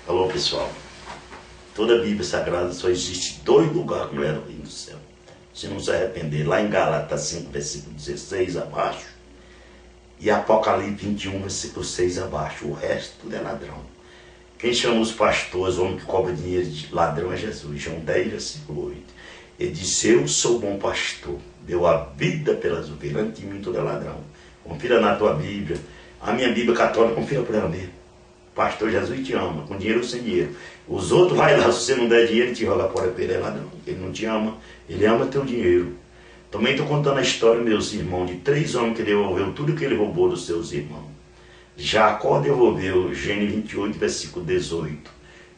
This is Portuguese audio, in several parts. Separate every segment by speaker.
Speaker 1: Alô, pessoal. Toda a Bíblia Sagrada só existe dois lugares que não é no reino do céu. Se não se arrepender, lá em Gálatas 5, versículo 16 abaixo, e Apocalipse 21, versículo 6 abaixo. O resto tudo é ladrão. Quem chama os pastores, homem que cobra dinheiro de ladrão, é Jesus. João 10, versículo 8. Ele disse: eu sou bom pastor, deu a vida pelas ovelhas. Antes de mim tudo é ladrão. Confira na tua Bíblia. A minha Bíblia católica, confira por ela mesmo. Pastor Jesus te ama, com dinheiro ou sem dinheiro. Os outros, vai lá, se você não der dinheiro, ele te joga fora, porque ele é ladrão. Ele não te ama, ele ama teu dinheiro. Também estou contando a história, meus irmãos, de 3 homens que devolveu tudo que ele roubou dos seus irmãos. Jacó devolveu, Gênesis 28, versículo 18.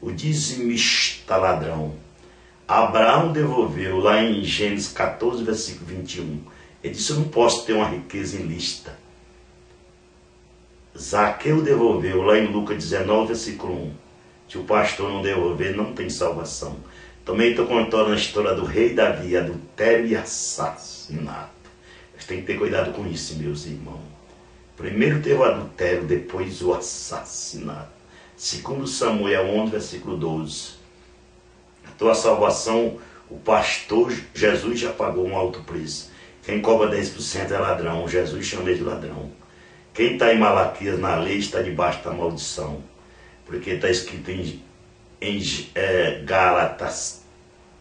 Speaker 1: O dizimista ladrão. Abraão devolveu, lá em Gênesis 14, versículo 21. Ele disse: eu não posso ter uma riqueza ilícita. Zaqueu devolveu, lá em Lucas 19, versículo 1. Se o pastor não devolver, não tem salvação. Também estou contando a história do rei Davi, adultério e assassinato. Você tem que ter cuidado com isso, meus irmãos. Primeiro teve o adultério, depois o assassinato. Segundo Samuel 11, versículo 12. A tua salvação, o pastor Jesus já pagou um alto preço. Quem cobra 10% é ladrão. Jesus chama ele de ladrão. Quem está em Malaquias, na lei, está debaixo da maldição. Porque está escrito em Gálatas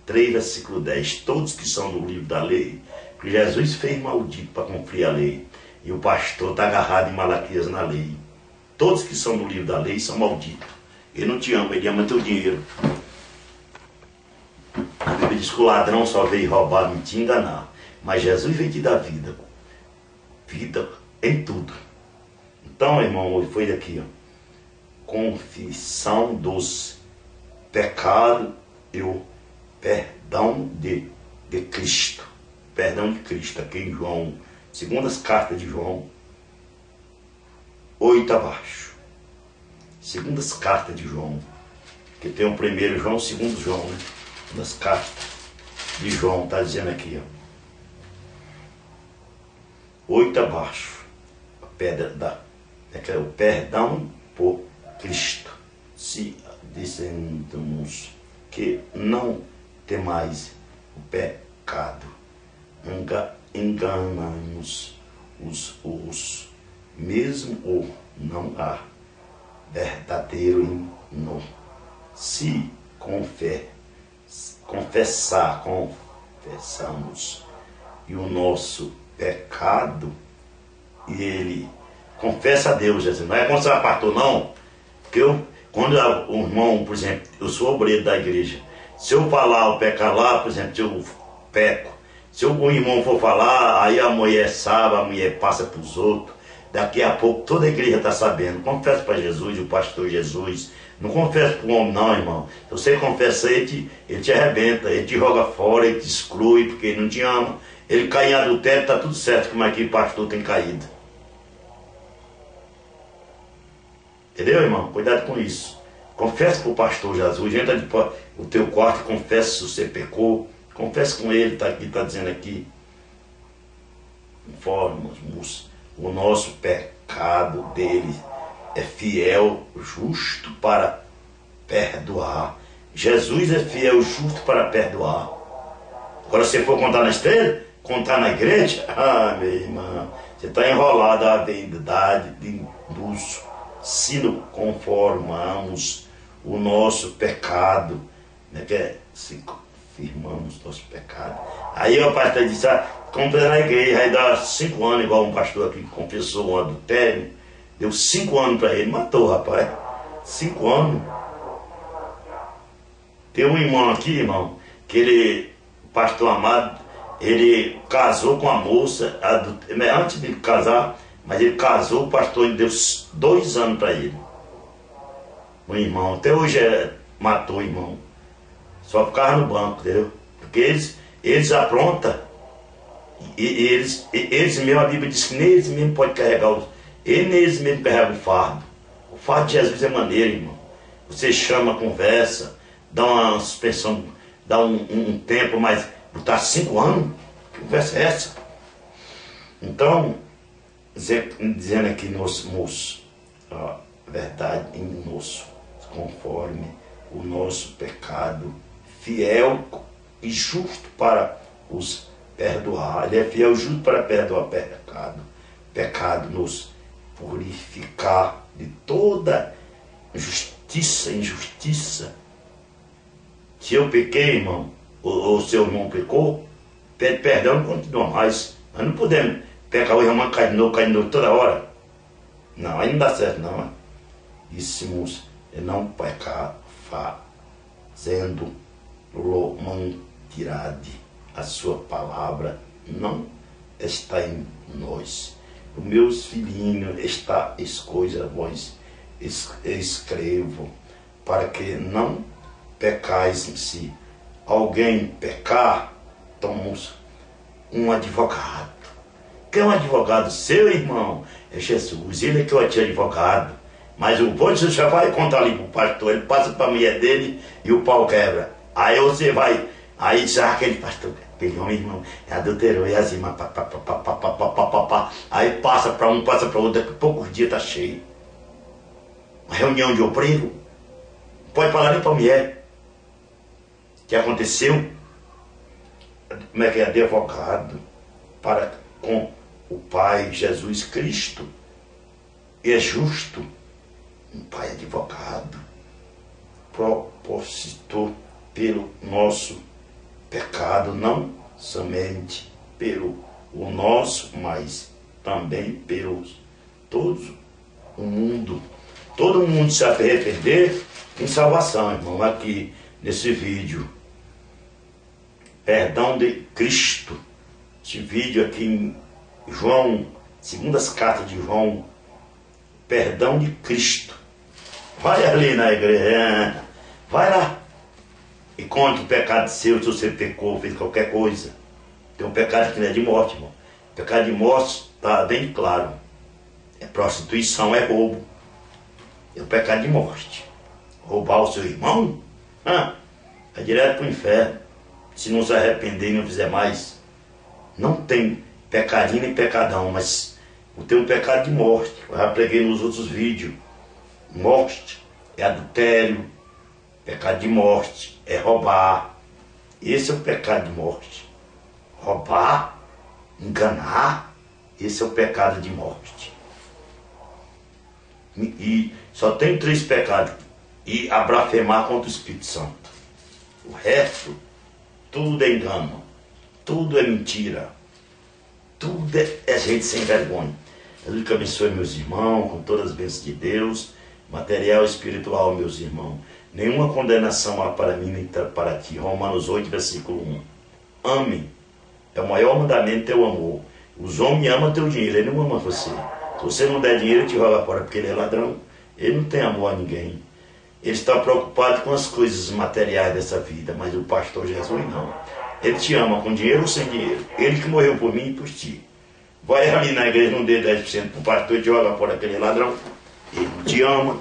Speaker 1: 3, versículo 10. Todos que são do livro da lei, que Jesus fez maldito para cumprir a lei. E o pastor está agarrado em Malaquias na lei. Todos que são do livro da lei são malditos. Ele não te ama, ele ama teu dinheiro. A Bíblia diz que o ladrão só veio roubar, mentir e enganar. Mas Jesus veio te dar vida. Vida em tudo. Então, irmão, foi daqui, ó. Confissão dos pecados e o perdão de Cristo. Perdão de Cristo, aqui em João, segundas cartas de João 8 abaixo. Segundas cartas de João, que tem o primeiro João, o segundo João, né? Das cartas de João, está dizendo aqui, ó. 8 abaixo. A pedra da o perdão por Cristo. Se dizemos que não temais o pecado, enganamos os mesmo ou não há verdadeiro em nós. Se confessamos e o nosso pecado, e ele confessa a Deus, Jesus. Não é quando você vai pastor, não. Porque quando o irmão, por exemplo, eu sou obreiro da igreja. Se eu falar o pecar lá, por exemplo, se eu peco, se o irmão for falar, aí a mulher sabe, a mulher passa para os outros. Daqui a pouco toda a igreja está sabendo. Confessa para Jesus, o pastor Jesus. Não confessa para o homem, não, irmão. Se você confessa, ele te arrebenta, ele te joga fora, ele te exclui, porque ele não te ama. Ele cai em adultério, está tudo certo, como é que o pastor tem caído. Entendeu, irmão? Cuidado com isso. Confessa para o pastor Jesus. Entra no teu quarto e confessa se você pecou. Confessa com ele, está dizendo aqui. Informa-nos. O nosso pecado dele é fiel, justo para perdoar. Jesus é fiel, justo para perdoar. Agora, se for contar na estrela, contar na igreja, meu irmão, você está enrolado a verdade dos. Se não conformamos o nosso pecado, né, que é, se confirmamos nosso pecado. Aí o pastor disse: compra na igreja, aí dá 5 anos, igual um pastor aqui que confessou um adultério, deu 5 anos para ele, matou o rapaz. 5 anos. Tem um irmão aqui, irmão, que ele, pastor amado, ele casou com a moça, antes de casar, mas ele casou, o pastor deu 2 anos para ele. O irmão, até hoje matou o irmão. Só ficava no banco, entendeu? Porque eles aprontam. Eles mesmo, a Bíblia diz que nem eles mesmo podem carregar eles mesmo carregam o fardo. O fardo de Jesus é maneiro, irmão. Você chama, conversa, dá uma suspensão, dá um tempo, mas botar 5 anos? Que conversa é essa? Então, dizendo aqui, moço, a verdade em moço. conforme o nosso pecado, fiel e justo para os perdoar. Ele é fiel e justo para perdoar pecado. Pecado nos purificar de toda justiça e injustiça. Se eu pequei, irmão, ou seu irmão pecou, pede perdão e continua mais. Nós não podemos pecar o irmão, cai de novo toda hora. Não, aí não dá certo não. Íssimos é não pecar fazendo mentirade. A sua palavra não está em nós. Os meus filhinhos, está as coisas vós escrevo, para que não pecais em si. Alguém pecar, tomamos um advogado. Quem é um advogado? Seu irmão é Jesus. Ele é que vai te advogado. Mas o bom você já vai contar ali pro pastor. Ele passa para a mulher dele e o pau quebra. Aí você vai. Aí já aquele pastor pegou, meu irmão, adulterou e assim, aí passa para um, passa para outro. Daqui a poucos dias tá cheio. Uma reunião de obreiro. Não pode falar nem para a mulher. O que aconteceu? Como é que é? Advogado para com o Pai Jesus Cristo. E é justo. Um Pai advogado. Propositor pelo nosso pecado, não somente pelo o nosso, mas também pelos todos o mundo. Todo mundo se arrepender em salvação, irmão. Aqui nesse vídeo, perdão de Cristo. Esse vídeo aqui em João, segundas cartas de João, perdão de Cristo. Vai ali na igreja, vai lá e conta o pecado seu. Se você pecou, fez qualquer coisa, tem um pecado que não é de morte, irmão. O pecado de morte está bem claro. É prostituição, é roubo. É o pecado de morte. Roubar o seu irmão, é direto para o inferno. Se não se arrepender e não fizer mais. Não tem pecadinho nem pecadão, mas tem um pecado de morte. Eu já preguei nos outros vídeos. Morte é adultério, pecado de morte é roubar. Esse é o pecado de morte. Roubar, enganar, esse é o pecado de morte. E só tem 3 pecados. E a blasfemar contra o Espírito Santo. O resto, tudo é engano. Tudo é mentira. Tudo é gente sem vergonha. Jesus que abençoe meus irmãos, com todas as bênçãos de Deus, material e espiritual, meus irmãos. Nenhuma condenação há para mim nem para ti. Romanos 8, versículo 1. Ame. É o maior mandamento, é o amor. Os homens amam teu dinheiro, ele não ama você. Se você não der dinheiro, ele te joga fora, porque ele é ladrão. Ele não tem amor a ninguém. Ele está preocupado com as coisas materiais dessa vida, mas o pastor Jesus não. Ele te ama com dinheiro ou sem dinheiro. Ele que morreu por mim e por ti. Vai ali na igreja, não dê 10% para o pastor e te joga fora, aquele ladrão. Ele te ama.